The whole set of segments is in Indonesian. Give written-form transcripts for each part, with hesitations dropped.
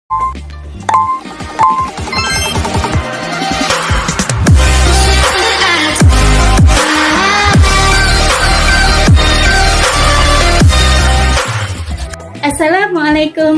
Assalamualaikum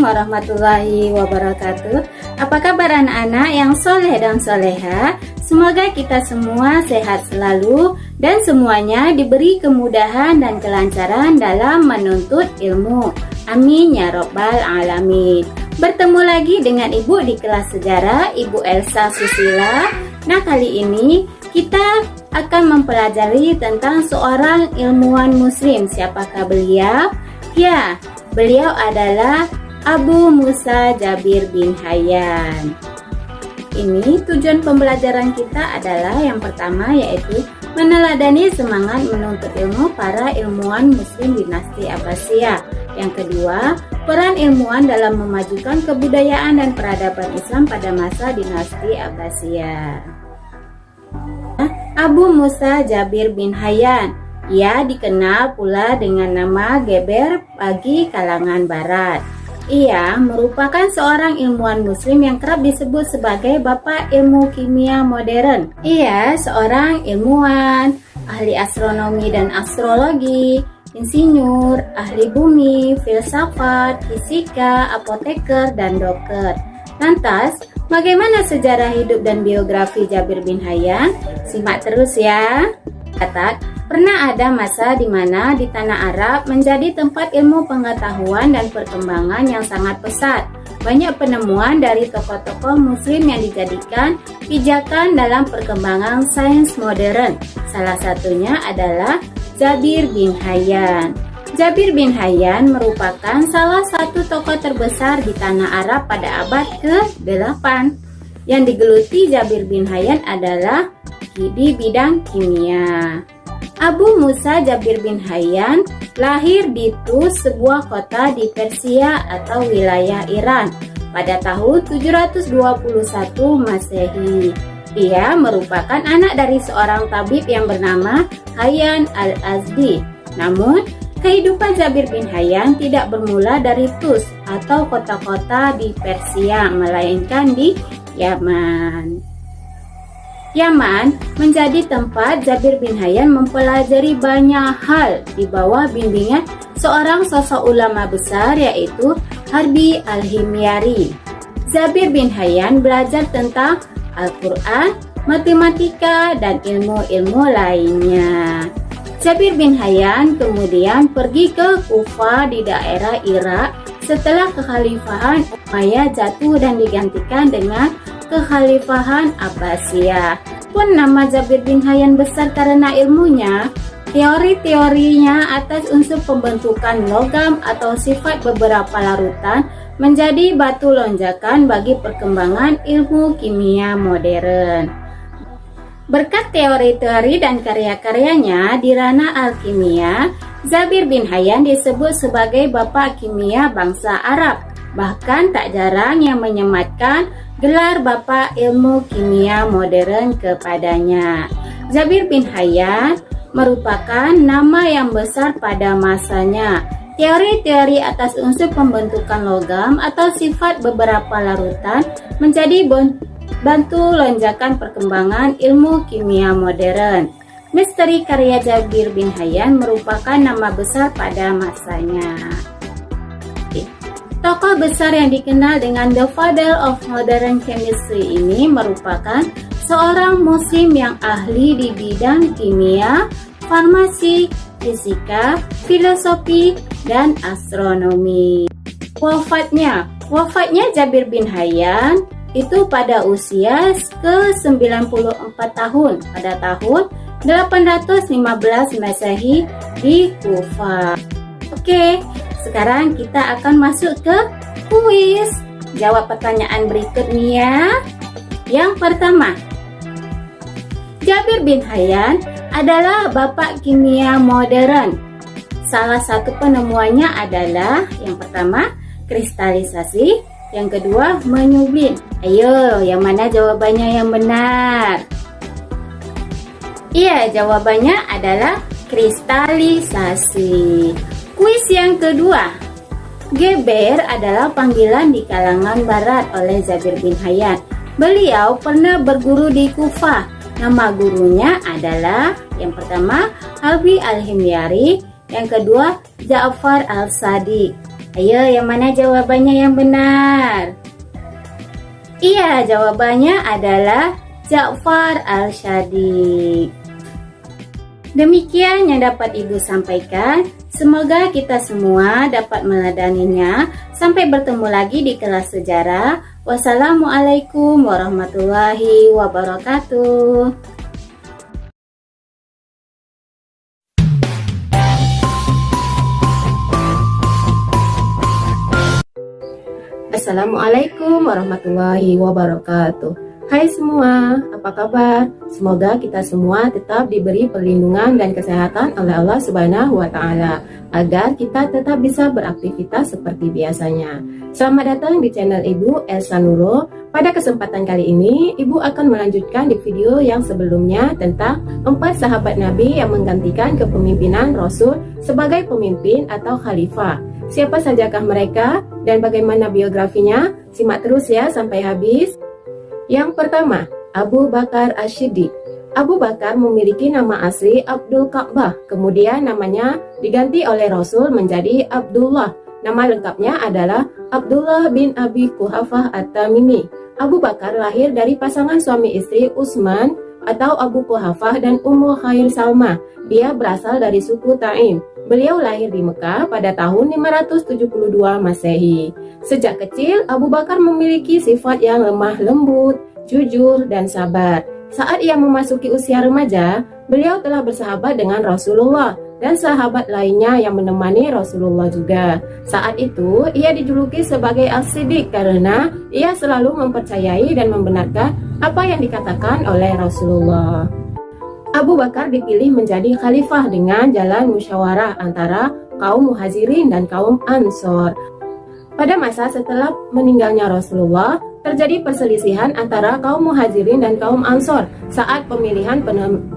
warahmatullahi wabarakatuh. Apa kabar anak-anak yang soleh dan soleha? Semoga kita semua sehat selalu dan semuanya diberi kemudahan dan kelancaran dalam menuntut ilmu. Amin ya robbal alamin. Bertemu lagi dengan Ibu di kelas sejarah, Ibu Elsa Susila. Nah, kali ini kita akan mempelajari tentang seorang ilmuwan muslim. Siapakah beliau? Ya, beliau adalah Abu Musa Jabir bin Hayyan. Ini tujuan pembelajaran kita adalah yang pertama, yaitu meneladani semangat menuntut ilmu para ilmuwan muslim dinasti Abbasiyah. Yang kedua, peran ilmuwan dalam memajukan kebudayaan dan peradaban Islam pada masa dinasti Abbasiyah. Abu Musa Jabir bin Hayyan, ia dikenal pula dengan nama Geber bagi kalangan barat. Ia merupakan seorang ilmuwan muslim yang kerap disebut sebagai Bapak Ilmu Kimia Modern. Ia seorang ilmuwan, ahli astronomi dan astrologi, insinyur, ahli bumi, filsafat, fisika, apoteker, dan dokter. Lantas, bagaimana sejarah hidup dan biografi Jabir bin Hayyan? Simak terus ya. Catat, pernah ada masa di mana di tanah Arab menjadi tempat ilmu pengetahuan dan perkembangan yang sangat pesat. Banyak penemuan dari tokoh-tokoh muslim yang dijadikan pijakan dalam perkembangan sains modern. Salah satunya adalah Jabir bin Hayyan. Jabir bin Hayyan merupakan salah satu tokoh terbesar di tanah Arab pada abad ke-8. Yang digeluti Jabir bin Hayyan adalah di bidang kimia. Abu Musa Jabir bin Hayyan lahir di Tus, sebuah kota di Persia atau wilayah Iran, pada tahun 721 Masehi. Dia merupakan anak dari seorang tabib yang bernama Hayyan al-Azdi. Namun, kehidupan Jabir bin Hayyan tidak bermula dari Tus atau kota-kota di Persia, melainkan di Yaman. Yaman menjadi tempat Jabir bin Hayyan mempelajari banyak hal di bawah bimbingan seorang sosok ulama besar, yaitu Harbi al-Himyari. Jabir bin Hayyan belajar tentang Al-Quran, matematika, dan ilmu-ilmu lainnya. Jabir bin Hayyan kemudian pergi ke Kufa di daerah Irak setelah kekhalifahan Umayyah jatuh dan digantikan dengan kekhalifahan Abbasiyah. Pun nama Jabir bin Hayyan besar karena ilmunya. Teori-teorinya atas unsur pembentukan logam atau sifat beberapa larutan menjadi batu lonjakan bagi perkembangan ilmu kimia modern. Berkat teori-teori dan karya-karyanya di ranah alkimia, Jabir bin Hayyan disebut sebagai Bapak Kimia bangsa Arab. Bahkan tak jarang yang menyematkan gelar Bapak Ilmu Kimia Modern kepadanya. Jabir bin Hayyan merupakan nama yang besar pada masanya. Teori-teori atas unsur pembentukan logam atau sifat beberapa larutan menjadi bantu lonjakan perkembangan ilmu kimia modern. Misteri karya Jabir bin Hayyan merupakan nama besar pada masanya. Tokoh besar yang dikenal dengan The Father of Modern Chemistry ini merupakan seorang muslim yang ahli di bidang kimia, farmasi, fisika, filosofi, dan astronomi. Wafatnya Jabir bin Hayyan itu pada usia ke-94 tahun pada tahun 815 Masehi di Kufa. Oke, sekarang kita akan masuk ke kuis. Jawab pertanyaan berikut nih ya. Yang pertama, Jabir bin Hayyan adalah Bapak Kimia Modern. Salah satu penemuannya adalah yang pertama, kristalisasi, yang kedua, menyublim. Ayo, yang mana jawabannya yang benar? Iya, jawabannya adalah kristalisasi. Kuis yang kedua, Geber adalah panggilan di kalangan barat oleh Jabir bin Hayyan. Beliau pernah berguru di Kufah. Nama gurunya adalah yang pertama Abi Al-Himyari, yang kedua Ja'far Al-Sadiq. Ayo, yang mana jawabannya yang benar? Iya, jawabannya adalah Ja'far Al-Sadiq. Demikian yang dapat Ibu sampaikan. Semoga kita semua dapat meladaninya. Sampai bertemu lagi di kelas sejarah. Wassalamualaikum warahmatullahi wabarakatuh. Assalamualaikum warahmatullahi wabarakatuh. Hai semua, apa kabar? Semoga kita semua tetap diberi perlindungan dan kesehatan oleh Allah Subhanahu wa Ta'ala, agar kita tetap bisa beraktivitas seperti biasanya. Selamat datang di channel Ibu Elsa Nurul. Pada kesempatan kali ini, Ibu akan melanjutkan di video yang sebelumnya tentang 4 sahabat Nabi yang menggantikan kepemimpinan Rasul sebagai pemimpin atau khalifah. Siapa sajakah mereka dan bagaimana biografinya? Simak terus ya sampai habis. Yang pertama, Abu Bakar Ash-Shiddiq. Abu Bakar memiliki nama asli Abdul Ka'bah, kemudian namanya diganti oleh Rasul menjadi Abdullah. Nama lengkapnya adalah Abdullah bin Abi Quhafah At-Tamimi. Abu Bakar lahir dari pasangan suami istri Utsman atau Abu Quhafah dan Ummu Khair Salma. Dia berasal dari suku Taim. Beliau lahir di Mekah pada tahun 572 Masehi. Sejak kecil, Abu Bakar memiliki sifat yang lemah lembut, jujur, dan sabar. Saat ia memasuki usia remaja, beliau telah bersahabat dengan Rasulullah dan sahabat lainnya yang menemani Rasulullah juga. Saat itu, ia dijuluki sebagai As-Siddiq karena ia selalu mempercayai dan membenarkan apa yang dikatakan oleh Rasulullah. Abu Bakar dipilih menjadi khalifah dengan jalan musyawarah antara kaum Muhajirin dan kaum Ansor. Pada masa setelah meninggalnya Rasulullah, terjadi perselisihan antara kaum Muhajirin dan kaum Ansor saat pemilihan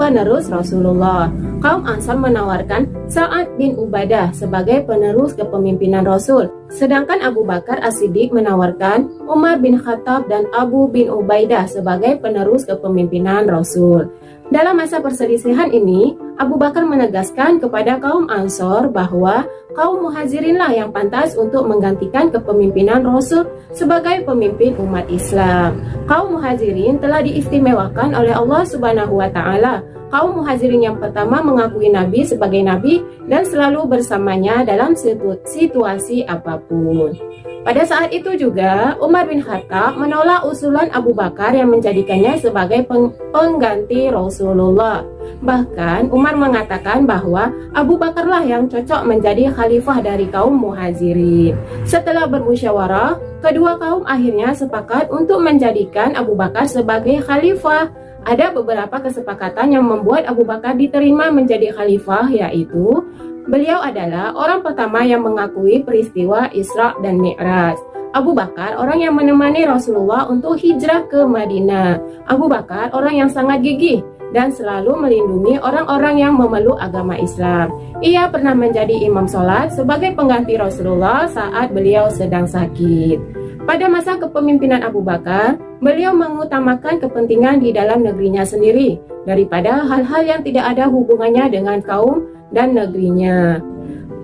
penerus Rasulullah. Kaum Ansor menawarkan Sa'ad bin Ubadah sebagai penerus kepemimpinan Rasul, sedangkan Abu Bakar As-Siddiq menawarkan Umar bin Khattab dan Abu bin Ubaidah sebagai penerus kepemimpinan Rasul. Dalam masa perselisihan ini, Abu Bakar menegaskan kepada kaum Ansor bahwa kaum Muhajirinlah yang pantas untuk menggantikan kepemimpinan Rasul sebagai pemimpin umat Islam. Kaum Muhajirin telah diistimewakan oleh Allah Subhanahu wa Ta'ala. Kaum Muhajirin yang pertama mengakui Nabi sebagai Nabi dan selalu bersamanya dalam situasi apapun. Pada saat itu juga, Umar bin Khattab menolak usulan Abu Bakar yang menjadikannya sebagai pengganti Rasulullah. Bahkan, Umar mengatakan bahwa Abu Bakarlah yang cocok menjadi khalifah dari kaum Muhajirin. Setelah bermusyawarah, kedua kaum akhirnya sepakat untuk menjadikan Abu Bakar sebagai khalifah. Ada beberapa kesepakatan yang membuat Abu Bakar diterima menjadi khalifah, yaitu beliau adalah orang pertama yang mengakui peristiwa Isra dan Mi'raj. Abu Bakar orang yang menemani Rasulullah untuk hijrah ke Madinah. Abu Bakar orang yang sangat gigih dan selalu melindungi orang-orang yang memeluk agama Islam. Ia pernah menjadi imam sholat sebagai pengganti Rasulullah saat beliau sedang sakit. Pada masa kepemimpinan Abu Bakar, beliau mengutamakan kepentingan di dalam negerinya sendiri daripada hal-hal yang tidak ada hubungannya dengan kaum dan negerinya.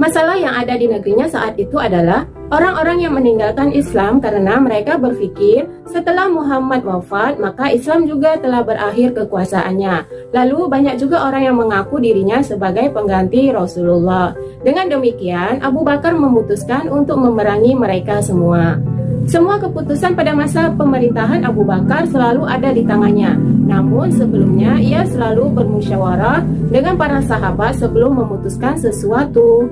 Masalah yang ada di negerinya saat itu adalah orang-orang yang meninggalkan Islam karena mereka berpikir setelah Muhammad wafat maka Islam juga telah berakhir kekuasaannya. Lalu banyak juga orang yang mengaku dirinya sebagai pengganti Rasulullah. Dengan demikian, Abu Bakar memutuskan untuk memerangi mereka semua. Semua keputusan pada masa pemerintahan Abu Bakar selalu ada di tangannya. Namun sebelumnya ia selalu bermusyawarah dengan para sahabat sebelum memutuskan sesuatu.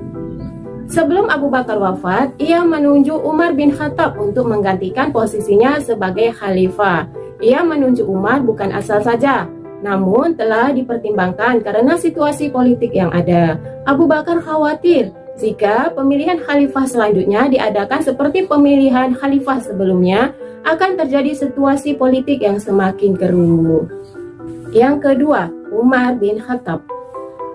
Sebelum Abu Bakar wafat, ia menunjuk Umar bin Khattab untuk menggantikan posisinya sebagai khalifah. Ia menunjuk Umar bukan asal saja, namun telah dipertimbangkan karena situasi politik yang ada. Abu Bakar khawatir jika pemilihan khalifah selanjutnya diadakan seperti pemilihan khalifah sebelumnya, akan terjadi situasi politik yang semakin keruh. Yang kedua, Umar bin Khattab.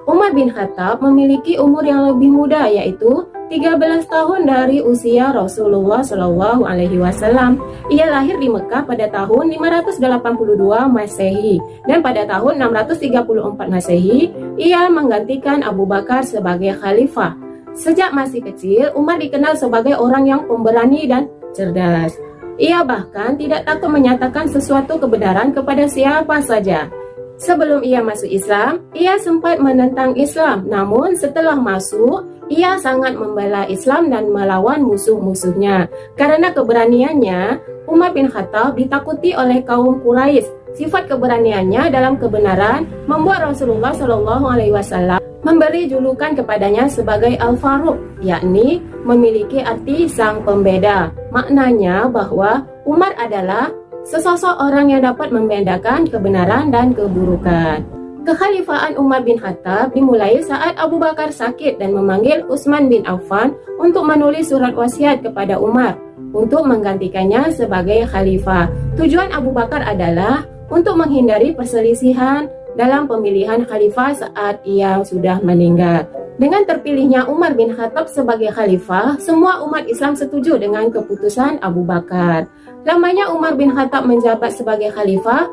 Umar bin Khattab memiliki umur yang lebih muda, yaitu 13 tahun dari usia Rasulullah Shallallahu Alaihi Wasallam. Ia lahir di Mekah pada tahun 582 Masehi dan pada tahun 634 Masehi ia menggantikan Abu Bakar sebagai khalifah. Sejak masih kecil, Umar dikenal sebagai orang yang pemberani dan cerdas. Ia bahkan tidak takut menyatakan sesuatu kebenaran kepada siapa saja. Sebelum ia masuk Islam, ia sempat menentang Islam. Namun setelah masuk, ia sangat membela Islam dan melawan musuh-musuhnya. Karena keberaniannya, Umar bin Khattab ditakuti oleh kaum Quraisy. Sifat keberaniannya dalam kebenaran membuat Rasulullah Shallallahu Alaihi Wasallam memberi julukan kepadanya sebagai Al-Faruq, yakni memiliki arti sang pembeda. Maknanya bahwa Umar adalah sesosok orang yang dapat membedakan kebenaran dan keburukan. Kekhalifaan Umar bin Khattab dimulai saat Abu Bakar sakit dan memanggil Utsman bin Affan untuk menulis surat wasiat kepada Umar untuk menggantikannya sebagai khalifah. Tujuan Abu Bakar adalah untuk menghindari perselisihan dalam pemilihan khalifah saat ia sudah meninggal. Dengan terpilihnya Umar bin Khattab sebagai khalifah, semua umat Islam setuju dengan keputusan Abu Bakar. Lamanya Umar bin Khattab menjabat sebagai khalifah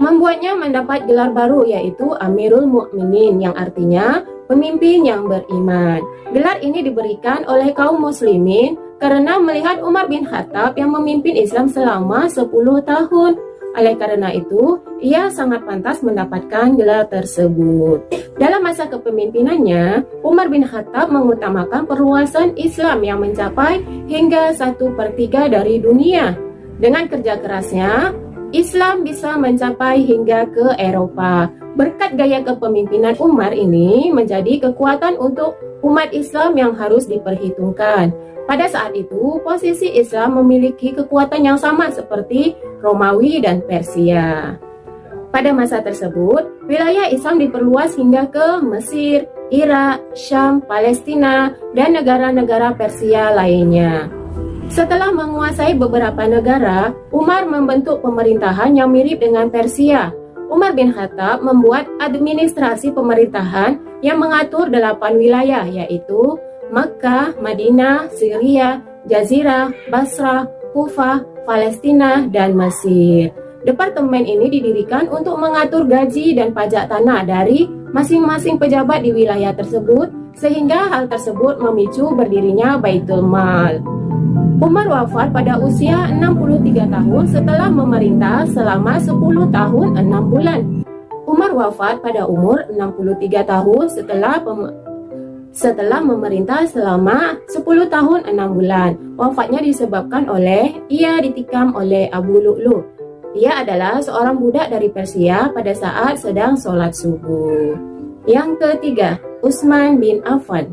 membuatnya mendapat gelar baru, yaitu Amirul Mukminin, yang artinya pemimpin yang beriman. Gelar ini diberikan oleh kaum muslimin karena melihat Umar bin Khattab yang memimpin Islam selama 10 tahun. Oleh karena itu, ia sangat pantas mendapatkan gelar tersebut. Dalam masa kepemimpinannya, Umar bin Khattab mengutamakan perluasan Islam yang mencapai hingga 1/3 dari dunia. Dengan kerja kerasnya, Islam bisa mencapai hingga ke Eropa. Berkat gaya kepemimpinan Umar ini menjadi kekuatan untuk umat Islam yang harus diperhitungkan. Pada saat itu, posisi Islam memiliki kekuatan yang sama seperti Romawi dan Persia. Pada masa tersebut, wilayah Islam diperluas hingga ke Mesir, Irak, Syam, Palestina, dan negara-negara Persia lainnya. Setelah menguasai beberapa negara, Umar membentuk pemerintahan yang mirip dengan Persia. Umar bin Khattab membuat administrasi pemerintahan yang mengatur 8 wilayah, yaitu Makkah, Madinah, Syria, Jazirah, Basrah, Kufah, Palestina, dan Mesir. Departemen ini didirikan untuk mengatur gaji dan pajak tanah dari masing-masing pejabat di wilayah tersebut, sehingga hal tersebut memicu berdirinya Baitul Mal. Umar wafat pada usia 63 tahun setelah memerintah selama 10 tahun 6 bulan. Umar wafat pada umur 63 tahun setelah memerintah selama 10 tahun 6 bulan. Wafatnya disebabkan oleh ia ditikam oleh Abu Lu'lu'. Ia adalah seorang budak dari Persia pada saat sedang sholat subuh. Yang ketiga, Utsman bin Affan.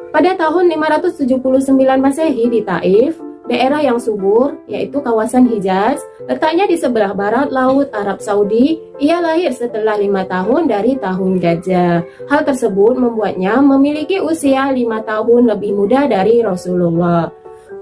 Pada tahun 579 Masehi di Taif, daerah yang subur, yaitu kawasan Hijaz, letaknya di sebelah barat Laut Arab Saudi. Ia lahir setelah 5 tahun dari tahun gajah. Hal tersebut membuatnya memiliki usia 5 tahun lebih muda dari Rasulullah.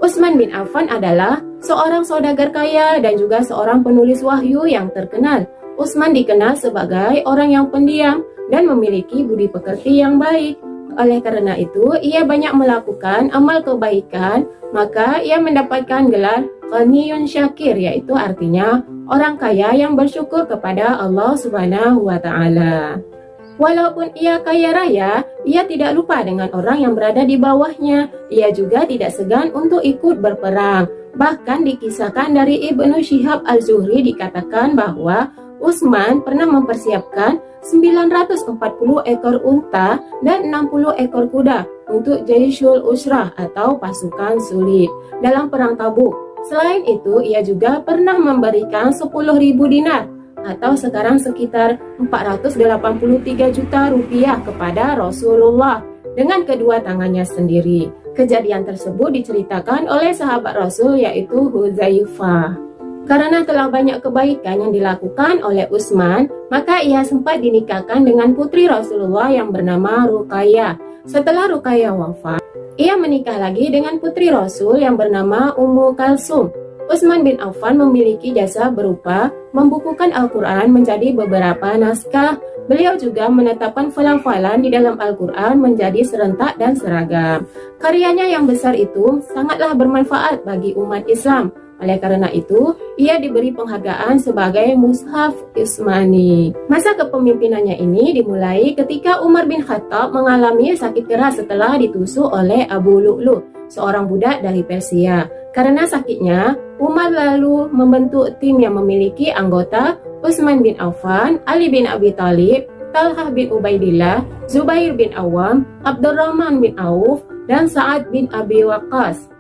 Utsman bin Affan adalah seorang saudagar kaya dan juga seorang penulis wahyu yang terkenal. Utsman dikenal sebagai orang yang pendiam dan memiliki budi pekerti yang baik. Oleh karena itu, ia banyak melakukan amal kebaikan, maka ia mendapatkan gelar Ghaniyun Syakir, yaitu artinya orang kaya yang bersyukur kepada Allah Subhanahu wa Ta'ala. Walaupun ia kaya raya, ia tidak lupa dengan orang yang berada di bawahnya. Ia juga tidak segan untuk ikut berperang. Bahkan dikisahkan dari Ibnu Syihab Al-Zuhri dikatakan bahwa Utsman pernah mempersiapkan 940 ekor unta dan 60 ekor kuda untuk Jaishul Usrah atau pasukan sulit dalam perang Tabuk. Selain itu, ia juga pernah memberikan 10.000 dinar atau sekarang sekitar 483 juta rupiah kepada Rasulullah dengan kedua tangannya sendiri. Kejadian tersebut diceritakan oleh sahabat Rasul, yaitu Hudzaifah. Karena telah banyak kebaikan yang dilakukan oleh Utsman, maka ia sempat dinikahkan dengan putri Rasulullah yang bernama Ruqayyah. Setelah Ruqayyah wafat, ia menikah lagi dengan putri Rasul yang bernama Ummu Kalsum. Utsman bin Affan memiliki jasa berupa membukukan Al-Quran menjadi beberapa naskah. Beliau juga menetapkan pelafalan di dalam Al-Quran menjadi serentak dan seragam. Karyanya yang besar itu sangatlah bermanfaat bagi umat Islam. Oleh karena itu, ia diberi penghargaan sebagai Mushaf Utsmani. Masa kepemimpinannya ini dimulai ketika Umar bin Khattab mengalami sakit keras setelah ditusuk oleh Abu Lu'lu', seorang budak dari Persia. Karena sakitnya, Umar lalu membentuk tim yang memiliki anggota Utsman bin Affan, Ali bin Abi Thalib, Talhah bin Ubaidillah, Zubair bin Awam, Abdurrahman bin Auf, dan Sa'ad bin Abi Waqqas.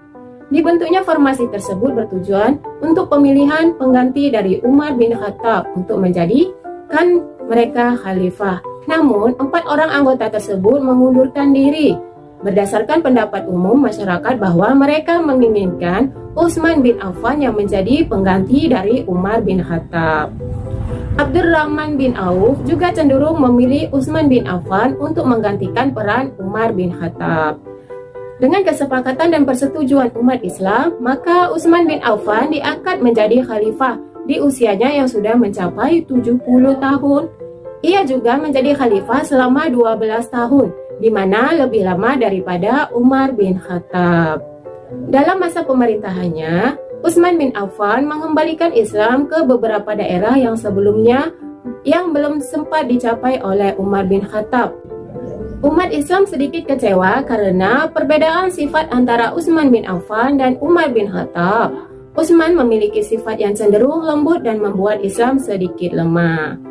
Dibentuknya formasi tersebut bertujuan untuk pemilihan pengganti dari Umar bin Khattab untuk menjadikan mereka khalifah. Namun, 4 orang anggota tersebut mengundurkan diri. Berdasarkan pendapat umum masyarakat bahwa mereka menginginkan Utsman bin Affan yang menjadi pengganti dari Umar bin Khattab. Abdurrahman bin Auf juga cenderung memilih Utsman bin Affan untuk menggantikan peran Umar bin Khattab. Dengan kesepakatan dan persetujuan umat Islam, maka Utsman bin Affan diangkat menjadi khalifah di usianya yang sudah mencapai 70 tahun. Ia juga menjadi khalifah selama 12 tahun, di mana lebih lama daripada Umar bin Khattab. Dalam masa pemerintahannya, Utsman bin Affan mengembalikan Islam ke beberapa daerah yang sebelumnya yang belum sempat dicapai oleh Umar bin Khattab. Umat Islam sedikit kecewa karena perbedaan sifat antara Utsman bin Affan dan Umar bin Khattab. Utsman memiliki sifat yang cenderung lembut dan membuat Islam sedikit lemah.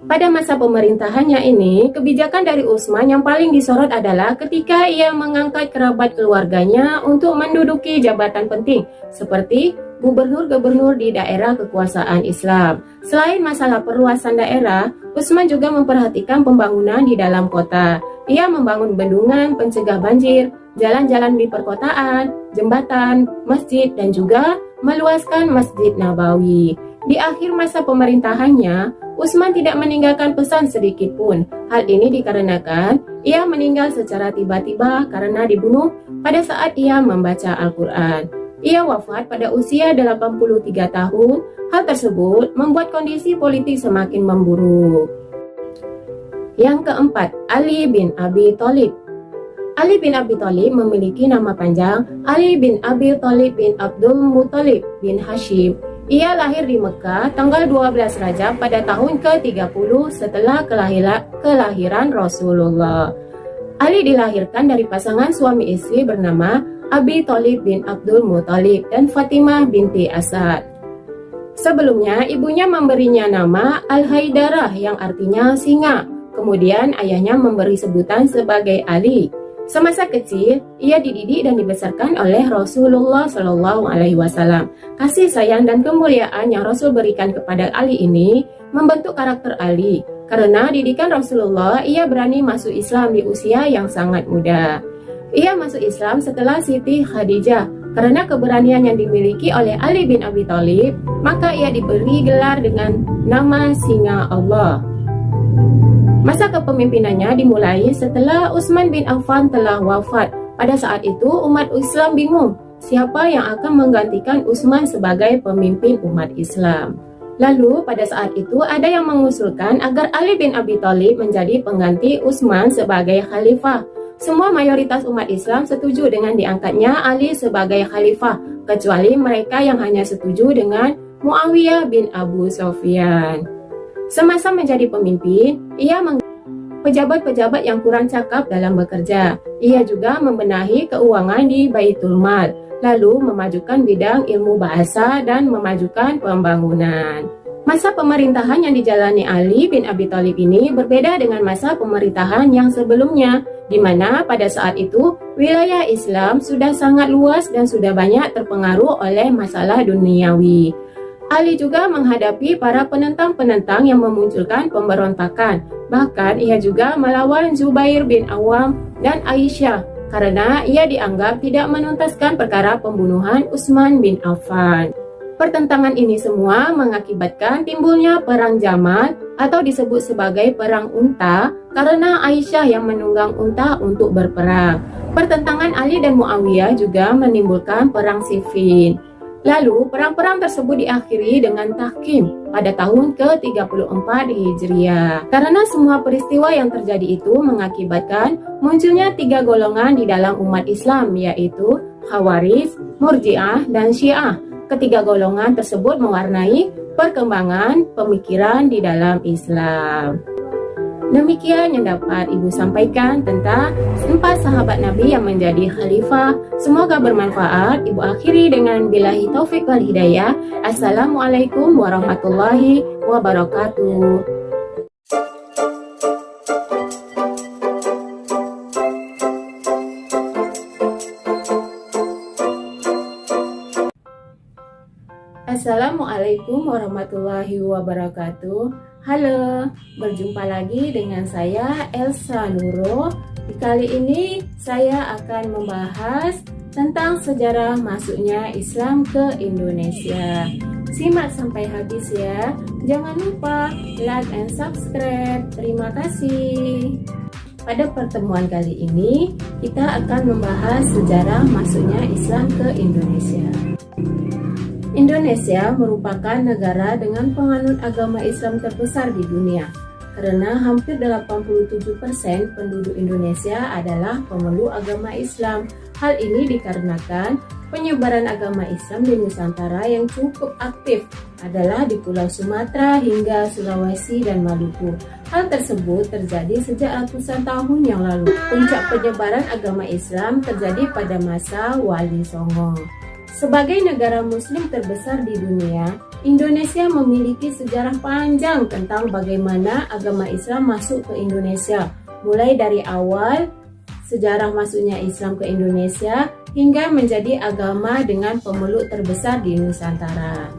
Pada masa pemerintahannya ini, kebijakan dari Utsman yang paling disorot adalah ketika ia mengangkat kerabat keluarganya untuk menduduki jabatan penting, seperti gubernur-gubernur di daerah kekuasaan Islam. Selain masalah perluasan daerah, Utsman juga memperhatikan pembangunan di dalam kota. Ia membangun bendungan pencegah banjir, jalan-jalan di perkotaan, jembatan, masjid, dan juga meluaskan Masjid Nabawi. Di akhir masa pemerintahannya, Utsman tidak meninggalkan pesan sedikit pun. Hal ini dikarenakan ia meninggal secara tiba-tiba karena dibunuh pada saat ia membaca Al-Quran. Ia wafat pada usia 83 tahun. Hal tersebut membuat kondisi politik semakin memburuk. Yang keempat, Ali bin Abi Thalib. Ali bin Abi Thalib memiliki nama panjang Ali bin Abi Thalib bin Abdul Muthalib bin Hashim. Ia lahir di Mekah tanggal 12 Rajab pada tahun ke-30 setelah kelahiran Rasulullah. Ali dilahirkan dari pasangan suami istri bernama Abi Thalib bin Abdul Muthalib dan Fatimah binti Asad. Sebelumnya, ibunya memberinya nama Al-Haidarah yang artinya singa. Kemudian ayahnya memberi sebutan sebagai Ali. Semasa kecil, ia dididik dan dibesarkan oleh Rasulullah Shallallahu Alaihi Wasallam. Kasih sayang dan kemuliaan yang Rasul berikan kepada Ali ini membentuk karakter Ali. Karena didikan Rasulullah, ia berani masuk Islam di usia yang sangat muda. Ia masuk Islam setelah Siti Khadijah. Karena keberanian yang dimiliki oleh Ali bin Abi Thalib, maka ia diberi gelar dengan nama Singa Allah. Masa kepemimpinannya dimulai setelah Utsman bin Affan telah wafat. Pada saat itu umat Islam bingung siapa yang akan menggantikan Utsman sebagai pemimpin umat Islam. Lalu pada saat itu ada yang mengusulkan agar Ali bin Abi Thalib menjadi pengganti Utsman sebagai khalifah. Semua mayoritas umat Islam setuju dengan diangkatnya Ali sebagai khalifah, kecuali mereka yang hanya setuju dengan Muawiyah bin Abu Sufyan. Semasa menjadi pemimpin, ia pejabat-pejabat yang kurang cakap dalam bekerja. Ia juga membenahi keuangan di Baitul Mal, lalu memajukan bidang ilmu bahasa dan memajukan pembangunan. Masa pemerintahan yang dijalani Ali bin Abi Thalib ini berbeda dengan masa pemerintahan yang sebelumnya, di mana pada saat itu wilayah Islam sudah sangat luas dan sudah banyak terpengaruh oleh masalah duniawi. Ali juga menghadapi para penentang-penentang yang memunculkan pemberontakan. Bahkan ia juga melawan Zubair bin Awam dan Aisyah karena ia dianggap tidak menuntaskan perkara pembunuhan Utsman bin Affan. Pertentangan ini semua mengakibatkan timbulnya Perang Jamal atau disebut sebagai Perang Unta karena Aisyah yang menunggang unta untuk berperang. Pertentangan Ali dan Muawiyah juga menimbulkan Perang Siffin. Lalu, perang-perang tersebut diakhiri dengan tahkim pada tahun ke-34 Hijriah. Karena semua peristiwa yang terjadi itu mengakibatkan munculnya 3 golongan di dalam umat Islam, yaitu Khawarij, Murji'ah, dan Syiah. Ketiga golongan tersebut mewarnai perkembangan pemikiran di dalam Islam. Demikian yang dapat Ibu sampaikan tentang 4 sahabat Nabi yang menjadi khalifah. Semoga bermanfaat. Ibu akhiri dengan billahi taufik wal hidayah. Assalamualaikum warahmatullahi wabarakatuh. Assalamualaikum warahmatullahi wabarakatuh. Halo, berjumpa lagi dengan saya Elsa Nuro. Kali ini saya akan membahas tentang sejarah masuknya Islam ke Indonesia. Simak sampai habis ya. Jangan lupa like and subscribe. Terima kasih. Pada pertemuan kali ini, kita akan membahas sejarah masuknya Islam ke Indonesia. Indonesia merupakan negara dengan penganut agama Islam terbesar di dunia, karena hampir 87% penduduk Indonesia adalah pemeluk agama Islam. Hal ini dikarenakan penyebaran agama Islam di Nusantara yang cukup aktif adalah di Pulau Sumatera hingga Sulawesi dan Maluku. Hal tersebut terjadi sejak ratusan tahun yang lalu. Puncak penyebaran agama Islam terjadi pada masa Wali Songo. Sebagai negara muslim terbesar di dunia, Indonesia memiliki sejarah panjang tentang bagaimana agama Islam masuk ke Indonesia, mulai dari awal sejarah masuknya Islam ke Indonesia hingga menjadi agama dengan pemeluk terbesar di Nusantara.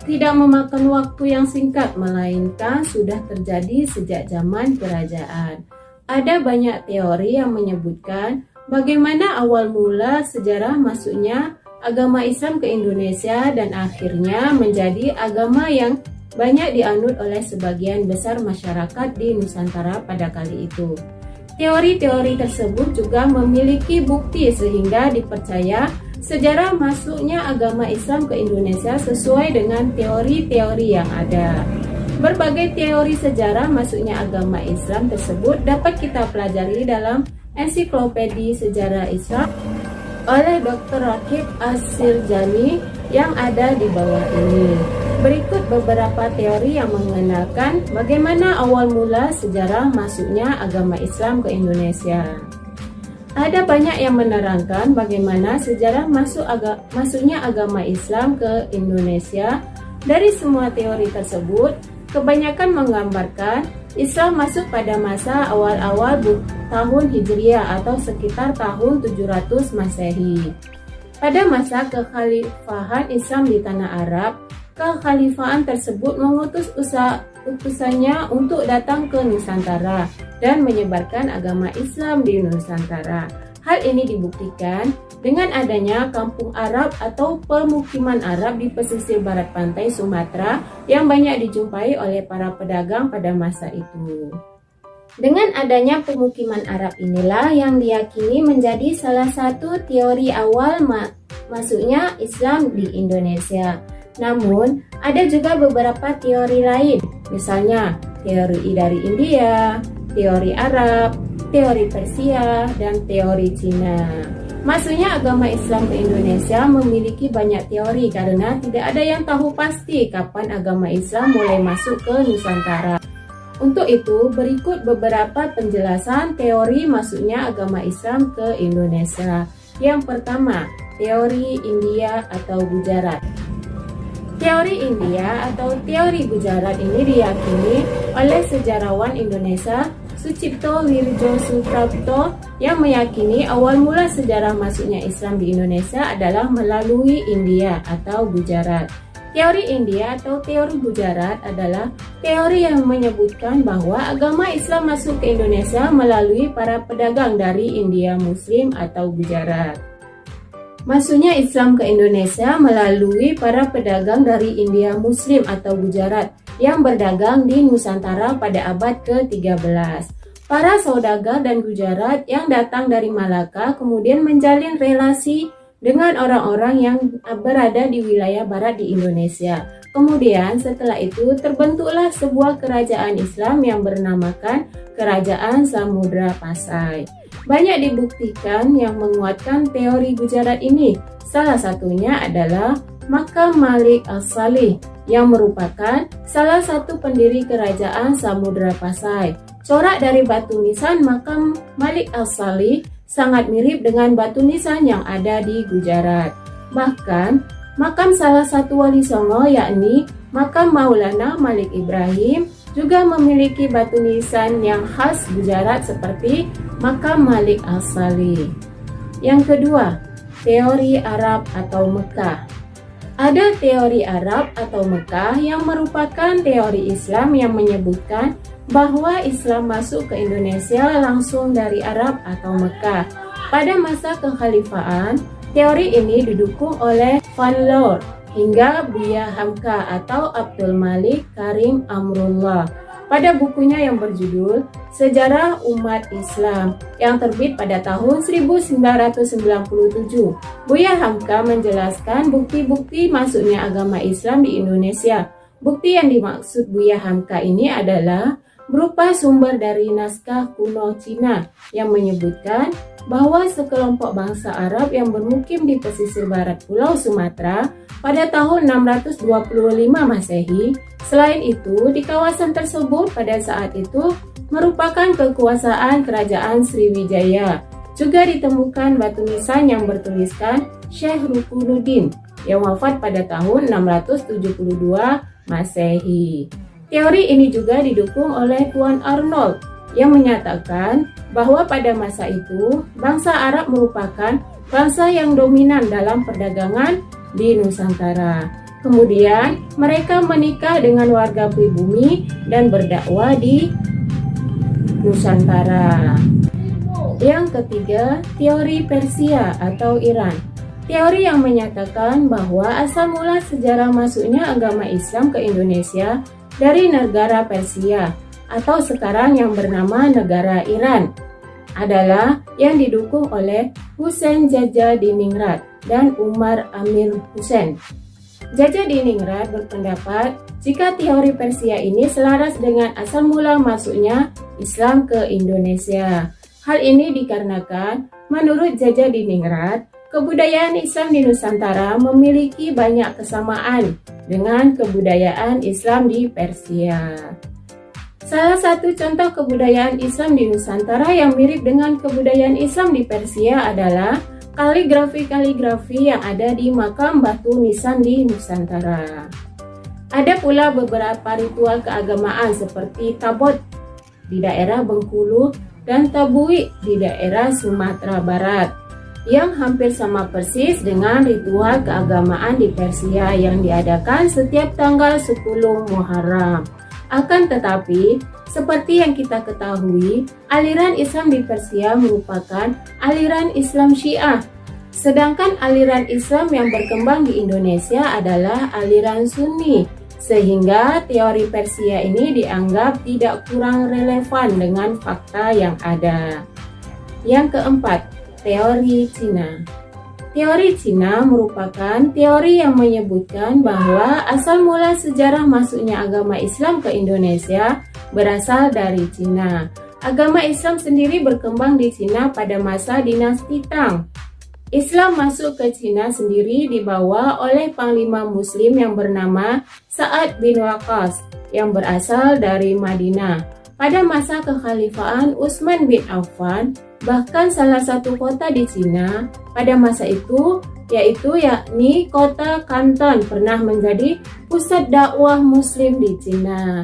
Tidak memakan waktu yang singkat, melainkan sudah terjadi sejak zaman kerajaan. Ada banyak teori yang menyebutkan bagaimana awal mula sejarah masuknya agama Islam ke Indonesia dan akhirnya menjadi agama yang banyak dianut oleh sebagian besar masyarakat di Nusantara pada kali itu. Teori-teori tersebut juga memiliki bukti sehingga dipercaya sejarah masuknya agama Islam ke Indonesia sesuai dengan teori-teori yang ada. Berbagai teori sejarah masuknya agama Islam tersebut dapat kita pelajari dalam Ensiklopedia Sejarah Islam oleh Dr. Rakib As-Sirjani yang ada di bawah ini. Berikut beberapa teori yang mengenalkan bagaimana awal mula sejarah masuknya agama Islam ke Indonesia. Ada banyak yang menerangkan bagaimana sejarah masuknya agama Islam ke Indonesia. Dari semua teori tersebut, kebanyakan menggambarkan Islam masuk pada masa awal-awal tahun Hijriah atau sekitar tahun 700 Masehi. Pada masa kekhalifahan Islam di tanah Arab, kekhalifahan tersebut mengutus utusannya untuk datang ke Nusantara dan menyebarkan agama Islam di Nusantara. Hal ini dibuktikan dengan adanya kampung Arab atau pemukiman Arab di pesisir barat pantai Sumatera yang banyak dijumpai oleh para pedagang pada masa itu. Dengan adanya pemukiman Arab inilah yang diyakini menjadi salah satu teori awal masuknya Islam di Indonesia. Namun, ada juga beberapa teori lain, misalnya teori dari India, teori Arab, teori Persia, dan teori Cina. Masuknya agama Islam ke Indonesia memiliki banyak teori karena tidak ada yang tahu pasti kapan agama Islam mulai masuk ke Nusantara. Untuk itu, berikut beberapa penjelasan teori masuknya agama Islam ke Indonesia. Yang pertama, teori India atau Gujarat. Teori India atau teori Gujarat ini diyakini oleh sejarawan Indonesia Sucipto Wirjo Suprapto yang meyakini awal mula sejarah masuknya Islam di Indonesia adalah melalui India atau Gujarat. Teori India atau teori Gujarat adalah teori yang menyebutkan bahwa agama Islam masuk ke Indonesia melalui para pedagang dari India Muslim atau Gujarat. Masuknya Islam ke Indonesia melalui para pedagang dari India Muslim atau Gujarat yang berdagang di Nusantara pada abad ke-13. Para saudagar dan Gujarat yang datang dari Malaka kemudian menjalin relasi dengan orang-orang yang berada di wilayah barat di Indonesia. Kemudian setelah itu terbentuklah sebuah kerajaan Islam yang bernamakan Kerajaan Samudra Pasai. Banyak dibuktikan yang menguatkan teori Gujarat ini. Salah satunya adalah Makam Malik As-Salih yang merupakan salah satu pendiri Kerajaan Samudra Pasai. Corak dari batu nisan Makam Malik As-Salih sangat mirip dengan batu nisan yang ada di Gujarat. Bahkan makam salah satu wali Songo yakni Makam Maulana Malik Ibrahim juga memiliki batu nisan yang khas Gujarat seperti Makam Malik As-Salih. Yang kedua, teori Arab atau Mekah. Ada teori Arab atau Mekah yang merupakan teori Islam yang menyebutkan bahwa Islam masuk ke Indonesia langsung dari Arab atau Mekah. Pada masa kekhalifahan, teori ini didukung oleh Van Loor hingga Buya Hamka atau Abdul Malik Karim Amrullah pada bukunya yang berjudul Sejarah Umat Islam yang terbit pada tahun 1997. Buya Hamka menjelaskan bukti-bukti masuknya agama Islam di Indonesia. Bukti yang dimaksud Buya Hamka ini adalah berupa sumber dari naskah kuno Cina yang menyebutkan bahwa sekelompok bangsa Arab yang bermukim di pesisir barat Pulau Sumatera pada tahun 625 Masehi. Selain itu, di kawasan tersebut pada saat itu merupakan kekuasaan Kerajaan Sriwijaya. Juga ditemukan batu nisan yang bertuliskan Syekh Rukunuddin yang wafat pada tahun 672 Masehi. Teori ini juga didukung oleh Tuan Arnold yang menyatakan bahwa pada masa itu bangsa Arab merupakan bangsa yang dominan dalam perdagangan di Nusantara. Kemudian mereka menikah dengan warga pribumi dan berdakwah di Nusantara. Yang ketiga, teori Persia atau Iran. Teori yang menyatakan bahwa asal mula sejarah masuknya agama Islam ke Indonesia dari negara Persia atau sekarang yang bernama negara Iran adalah yang didukung oleh Husain Jajadiningrat dan Umar Amir Hussein. Jajadiningrat berpendapat jika teori Persia ini selaras dengan asal mula masuknya Islam ke Indonesia. Hal ini dikarenakan menurut Jajadiningrat, kebudayaan Islam di Nusantara memiliki banyak kesamaan dengan kebudayaan Islam di Persia. Salah satu contoh kebudayaan Islam di Nusantara yang mirip dengan kebudayaan Islam di Persia adalah kaligrafi-kaligrafi yang ada di makam batu nisan di Nusantara. Ada pula beberapa ritual keagamaan seperti tabot di daerah Bengkulu dan tabuik di daerah Sumatera Barat yang hampir sama persis dengan ritual keagamaan di Persia yang diadakan setiap tanggal 10 Muharram. Akan tetapi, seperti yang kita ketahui, aliran Islam di Persia merupakan aliran Islam Syiah. Sedangkan aliran Islam yang berkembang di Indonesia adalah aliran Sunni. Sehingga teori Persia ini dianggap tidak kurang relevan dengan fakta yang ada. Yang keempat, teori Cina. Teori Cina merupakan teori yang menyebutkan bahwa asal mula sejarah masuknya agama Islam ke Indonesia berasal dari Cina. Agama Islam sendiri berkembang di Cina pada masa dinasti Tang. Islam masuk ke Cina sendiri dibawa oleh panglima muslim yang bernama Sa'ad bin Waqqas yang berasal dari Madinah. Pada masa kekhalifahan Utsman bin Affan, bahkan salah satu kota di Cina pada masa itu yakni kota Kanton pernah menjadi pusat dakwah muslim di Cina.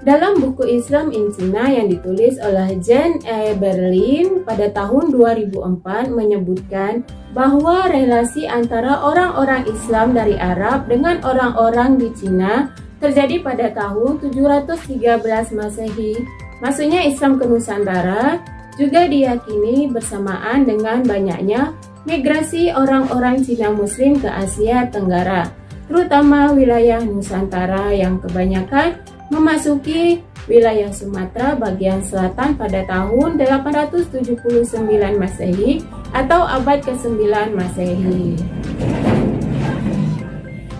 Dalam buku Islam in China yang ditulis oleh Jane Eberlin pada tahun 2004 menyebutkan bahwa relasi antara orang-orang Islam dari Arab dengan orang-orang di Cina terjadi pada tahun 713 Masehi. Masuknya Islam ke Nusantara juga diyakini bersamaan dengan banyaknya migrasi orang-orang Cina Muslim ke Asia Tenggara, terutama wilayah Nusantara yang kebanyakan memasuki wilayah Sumatera bagian selatan pada tahun 879 Masehi atau abad ke-9 Masehi.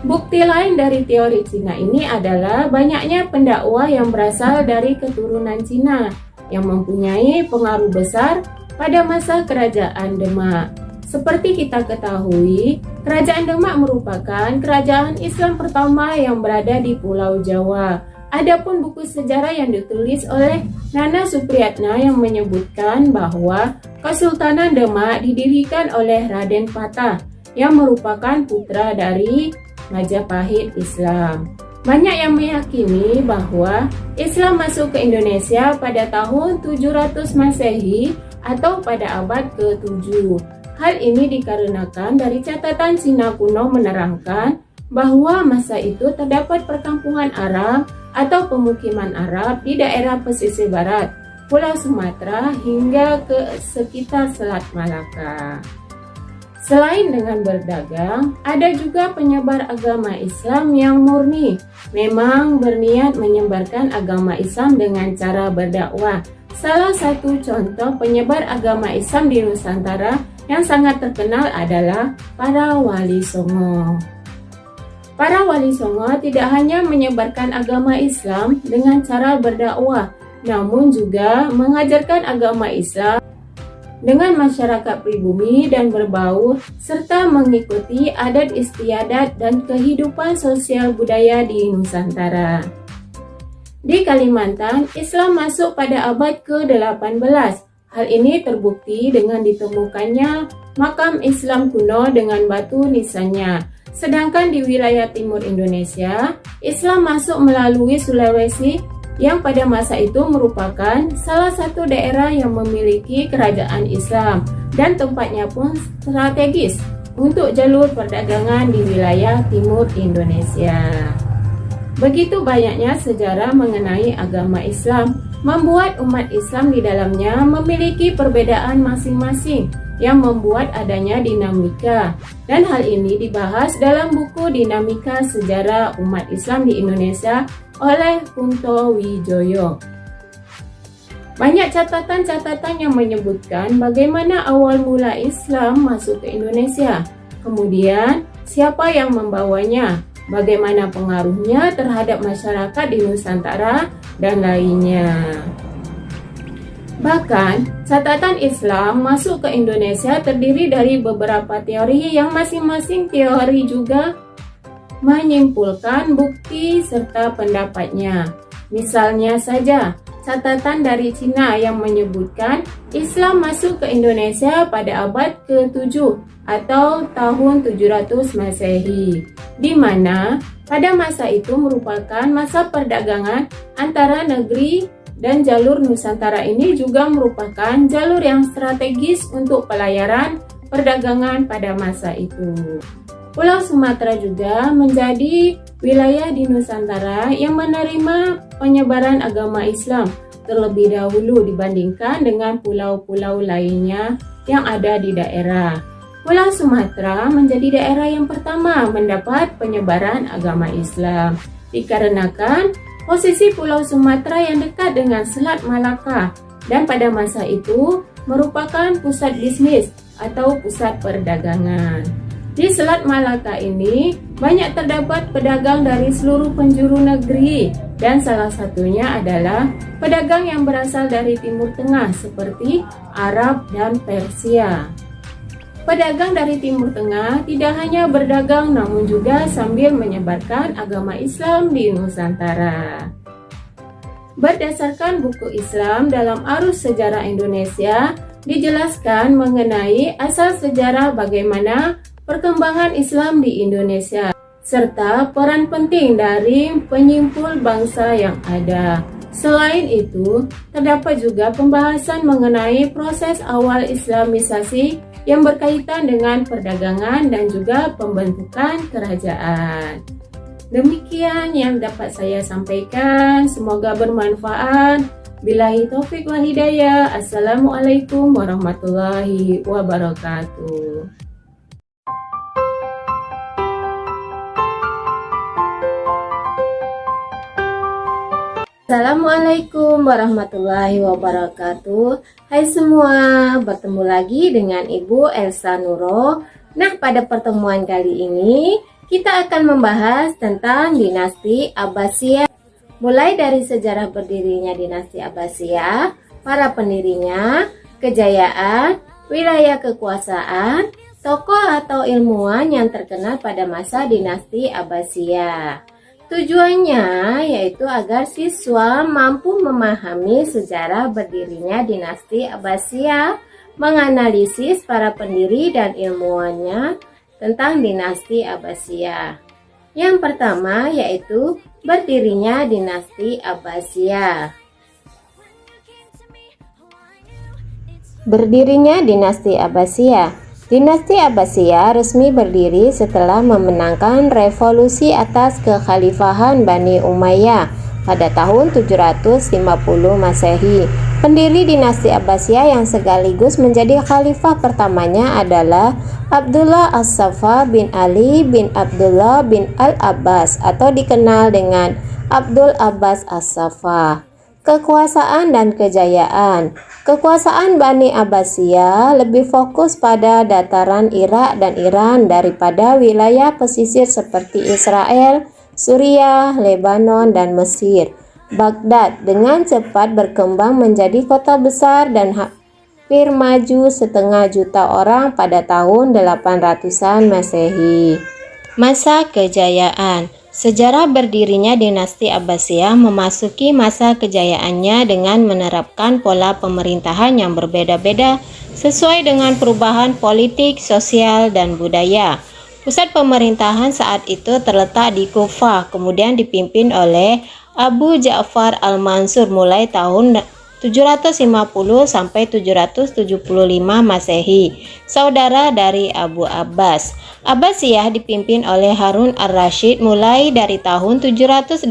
Bukti lain dari teori Cina ini adalah banyaknya pendakwa yang berasal dari keturunan Cina yang mempunyai pengaruh besar pada masa kerajaan Demak. Seperti kita ketahui, kerajaan Demak merupakan kerajaan Islam pertama yang berada di Pulau Jawa. Adapun buku sejarah yang ditulis oleh Nana Supriyatna yang menyebutkan bahwa Kesultanan Demak didirikan oleh Raden Patah yang merupakan putra dari Majapahit Islam. Banyak yang meyakini bahwa Islam masuk ke Indonesia pada tahun 700 Masehi atau pada abad ke-7. Hal ini dikarenakan dari catatan Cina kuno menerangkan bahwa masa itu terdapat perkampungan Arab atau pemukiman Arab di daerah pesisir barat, Pulau Sumatera hingga ke sekitar Selat Malaka. Selain dengan berdagang, ada juga penyebar agama Islam yang murni, memang berniat menyebarkan agama Islam dengan cara berdakwah. Salah satu contoh penyebar agama Islam di Nusantara yang sangat terkenal adalah para wali songo. Para wali songo tidak hanya menyebarkan agama Islam dengan cara berdakwah, namun juga mengajarkan agama Islam dengan masyarakat pribumi dan berbaur, serta mengikuti adat istiadat dan kehidupan sosial budaya di Nusantara. Di Kalimantan, Islam masuk pada abad ke-18. Hal ini terbukti dengan ditemukannya makam Islam kuno dengan batu nisannya. Sedangkan di wilayah timur Indonesia, Islam masuk melalui Sulawesi yang pada masa itu merupakan salah satu daerah yang memiliki kerajaan Islam dan tempatnya pun strategis untuk jalur perdagangan di wilayah timur Indonesia. Begitu banyaknya sejarah mengenai agama Islam membuat umat Islam di dalamnya memiliki perbedaan masing-masing yang membuat adanya dinamika, dan hal ini dibahas dalam buku Dinamika Sejarah Umat Islam di Indonesia oleh Kunto Wijoyo. Banyak catatan-catatan yang menyebutkan bagaimana awal mula Islam masuk ke Indonesia, kemudian siapa yang membawanya, bagaimana pengaruhnya terhadap masyarakat di Nusantara, dan lainnya. Bahkan, catatan Islam masuk ke Indonesia terdiri dari beberapa teori yang masing-masing teori juga menyimpulkan bukti serta pendapatnya. Misalnya saja, catatan dari Cina yang menyebutkan Islam masuk ke Indonesia pada abad ke-7 atau tahun 700 Masehi, di mana pada masa itu merupakan masa perdagangan antara negeri dan jalur Nusantara ini juga merupakan jalur yang strategis untuk pelayaran perdagangan pada masa itu. Pulau Sumatera juga menjadi wilayah di Nusantara yang menerima penyebaran agama Islam terlebih dahulu dibandingkan dengan pulau-pulau lainnya yang ada di daerah. Pulau Sumatera menjadi daerah yang pertama mendapat penyebaran agama Islam dikarenakan posisi Pulau Sumatera yang dekat dengan Selat Malaka dan pada masa itu merupakan pusat bisnis atau pusat perdagangan. Di Selat Malaka ini banyak terdapat pedagang dari seluruh penjuru negeri dan salah satunya adalah pedagang yang berasal dari Timur Tengah seperti Arab dan Persia. Pedagang dari Timur Tengah tidak hanya berdagang namun juga sambil menyebarkan agama Islam di Nusantara. Berdasarkan buku Islam dalam Arus Sejarah Indonesia, dijelaskan mengenai asal sejarah bagaimana perkembangan Islam di Indonesia, serta peran penting dari penyimpul bangsa yang ada. Selain itu, terdapat juga pembahasan mengenai proses awal Islamisasi yang berkaitan dengan perdagangan dan juga pembentukan kerajaan. Demikian yang dapat saya sampaikan, semoga bermanfaat. Billahi taufiq wal hidayah. Assalamualaikum warahmatullahi wabarakatuh. Assalamualaikum warahmatullahi wabarakatuh. Hai semua, bertemu lagi dengan Ibu Elsa Nuro. Nah, pada pertemuan kali ini kita akan membahas tentang dinasti Abbasiyah. Mulai dari sejarah berdirinya dinasti Abbasiyah, para pendirinya, kejayaan, wilayah kekuasaan, tokoh atau ilmuwan yang terkenal pada masa dinasti Abbasiyah. Tujuannya yaitu agar siswa mampu memahami sejarah berdirinya dinasti Abbasiyah, menganalisis para pendiri dan ilmuwannya tentang dinasti Abbasiyah. Yang pertama yaitu berdirinya dinasti Abbasiyah. Berdirinya dinasti Abbasiyah. Dinasti Abbasiyah resmi berdiri setelah memenangkan revolusi atas kekhalifahan Bani Umayyah pada tahun 750 Masehi. Pendiri dinasti Abbasiyah yang sekaligus menjadi khalifah pertamanya adalah Abdullah As-Saffah bin Ali bin Abdullah bin Al-Abbas atau dikenal dengan Abdul Abbas As-Saffah. Kekuasaan dan kejayaan. Kekuasaan Bani Abbasiyah lebih fokus pada dataran Irak dan Iran daripada wilayah pesisir seperti Israel, Suriah, Lebanon, dan Mesir. Baghdad dengan cepat berkembang menjadi kota besar dan hampir maju 1,5 juta orang pada tahun 800-an Masehi. Masa kejayaan. Sejarah berdirinya dinasti Abbasiyah memasuki masa kejayaannya dengan menerapkan pola pemerintahan yang berbeda-beda sesuai dengan perubahan politik, sosial, dan budaya. Pusat pemerintahan saat itu terletak di Kufah, kemudian dipimpin oleh Abu Ja'far al-Mansur mulai tahun 750 sampai 775 Masehi, saudara dari Abu Abbas. Abbasiyah dipimpin oleh Harun ar-Rasyid mulai dari tahun 789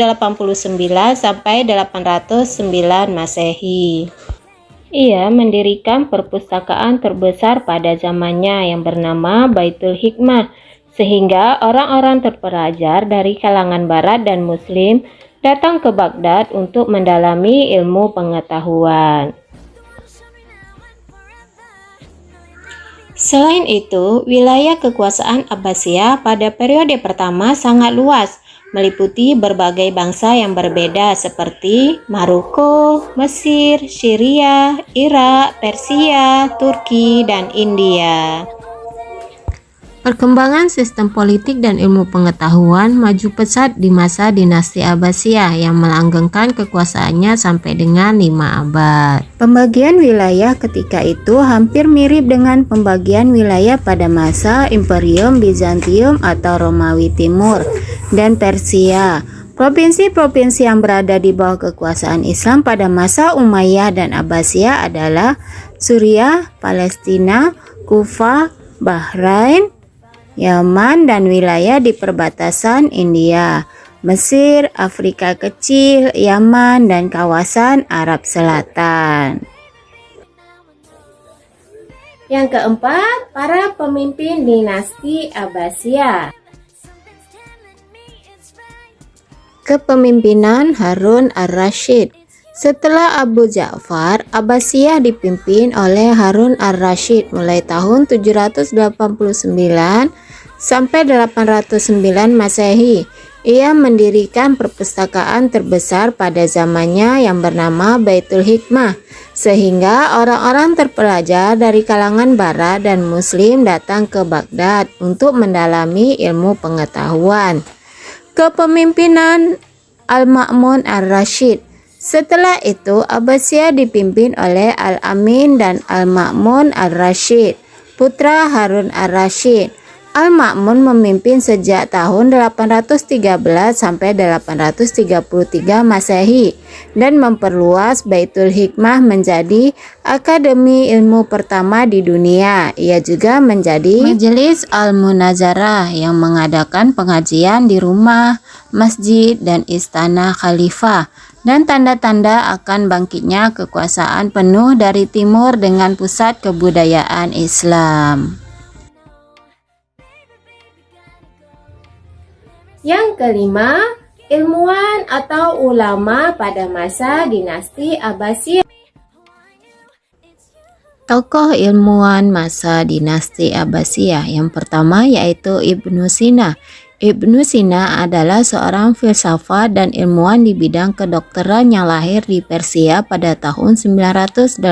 sampai 809 Masehi. Ia mendirikan perpustakaan terbesar pada zamannya yang bernama Baitul Hikmah, sehingga orang-orang terpelajar dari kalangan barat dan muslim datang ke Baghdad untuk mendalami ilmu pengetahuan. Selain itu, wilayah kekuasaan Abbasiyah pada periode pertama sangat luas, meliputi berbagai bangsa yang berbeda seperti Maroko, Mesir, Syria, Irak, Persia, Turki, dan India. Perkembangan sistem politik dan ilmu pengetahuan maju pesat di masa dinasti Abbasiyah yang melanggengkan kekuasaannya sampai dengan 5 abad. Pembagian wilayah ketika itu hampir mirip dengan pembagian wilayah pada masa Imperium Bizantium atau Romawi Timur dan Persia. Provinsi-provinsi yang berada di bawah kekuasaan Islam pada masa Umayyah dan Abbasiyah adalah Suriah, Palestina, Kufah, Bahrain, Yaman, dan wilayah di perbatasan India, Mesir, Afrika Kecil, Yaman, dan kawasan Arab Selatan. Yang keempat, para pemimpin dinasti Abbasiyah. Kepemimpinan Harun ar-Rasyid. Setelah Abu Ja'far, Abbasiyah dipimpin oleh Harun ar-Rasyid mulai tahun 789 sampai 809 Masehi. Ia mendirikan perpustakaan terbesar pada zamannya yang bernama Baitul Hikmah, sehingga orang-orang terpelajar dari kalangan barat dan muslim datang ke Baghdad untuk mendalami ilmu pengetahuan. Kepemimpinan Al-Ma'mun ar-Rasyid. Setelah itu, Abbasiyah dipimpin oleh Al-Amin dan Al-Ma'mun ar-Rasyid, putra Harun ar-Rasyid. Al-Ma'mun memimpin sejak tahun 813 sampai 833 Masehi dan memperluas Baitul Hikmah menjadi akademi ilmu pertama di dunia. Ia juga menjadi Majelis Al-Munazarah yang mengadakan pengajian di rumah, masjid, dan istana khalifah, dan tanda-tanda akan bangkitnya kekuasaan penuh dari timur dengan pusat kebudayaan Islam. Yang kelima, Ilmuwan atau ulama pada masa dinasti Abbasiyah. Tokoh ilmuwan masa dinasti Abbasiyah yang pertama yaitu Ibnu Sina. Ibnu Sina adalah seorang filsafat dan ilmuwan di bidang kedokteran yang lahir di Persia pada tahun 980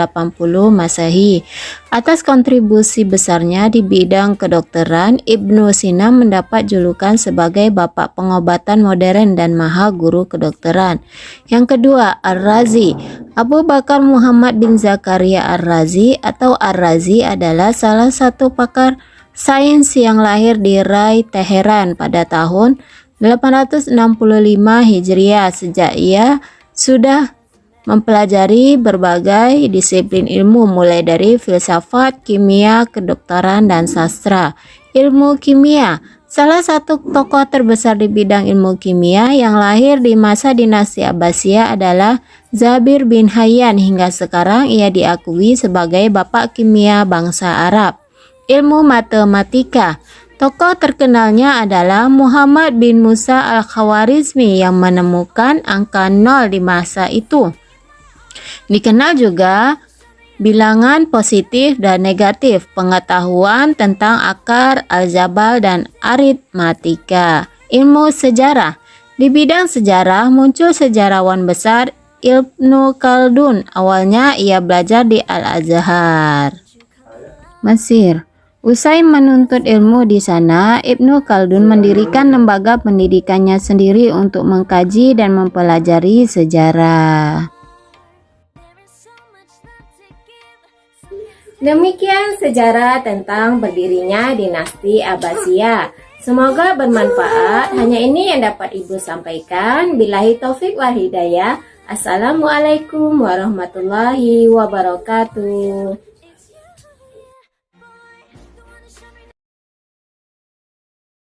Masehi. Atas kontribusi besarnya di bidang kedokteran, Ibnu Sina mendapat julukan sebagai bapak pengobatan modern dan maha guru kedokteran. Yang kedua, Ar-Razi. Abu Bakar Muhammad bin Zakaria Ar-Razi atau Ar-Razi adalah salah satu pakar sains yang lahir di Rai, Teheran pada tahun 865 Hijriah. Sejak ia sudah mempelajari berbagai disiplin ilmu mulai dari filsafat, kimia, kedokteran, dan sastra. Ilmu kimia. Salah satu tokoh terbesar di bidang ilmu kimia yang lahir di masa dinasti Abbasiyah adalah Zabir bin Hayyan. Hingga sekarang ia diakui sebagai bapak kimia bangsa Arab. Ilmu matematika. Tokoh terkenalnya adalah Muhammad bin Musa al-Khawarizmi yang menemukan angka 0 di masa itu. Dikenal juga bilangan positif dan negatif, pengetahuan tentang akar, aljabal, dan aritmatika. Ilmu sejarah. Di bidang sejarah muncul sejarawan besar Ibnu Khaldun. Awalnya ia belajar di Al-Azhar, Mesir. Usai menuntut ilmu di sana, Ibnu Khaldun mendirikan lembaga pendidikannya sendiri untuk mengkaji dan mempelajari sejarah. Demikian sejarah tentang berdirinya dinasti Abbasiyah. Semoga bermanfaat. Hanya ini yang dapat Ibu sampaikan. Billahi taufik wal hidayah. Assalamualaikum warahmatullahi wabarakatuh.